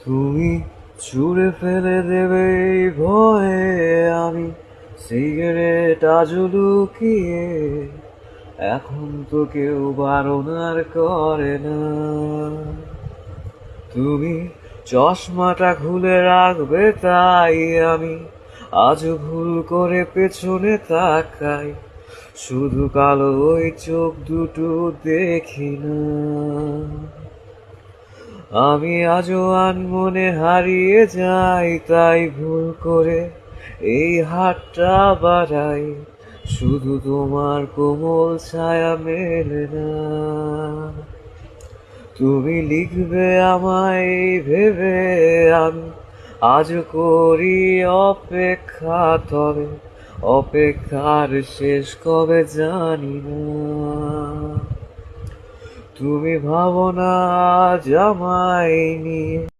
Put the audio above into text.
তুমি ছুঁড়ে ফেলে দেবে এই ভয়ে আমি সিগারেট আজও লুকিয়ে, এখন তো কেউ বারণ আর করে না। তুমি চশমাটা খুলে রাখবে তাই আমি আজও ভুল করে পেছনে তাকাই, শুধু কালো ওই চোখ দুটো দেখি না। আমি আজও আনমনে হারিয়ে যাই, তাই ভুল করে এই হাতটা বাড়াই, শুধু তোমার কোমল ছায়া মেলে না। তুমি লিখবে আমায় এই ভেবে আমি আজও করি অপেক্ষা, তবে অপেক্ষার শেষ কবে জানি না। তুমি ভাবো না আজ আমায় নিয়ে।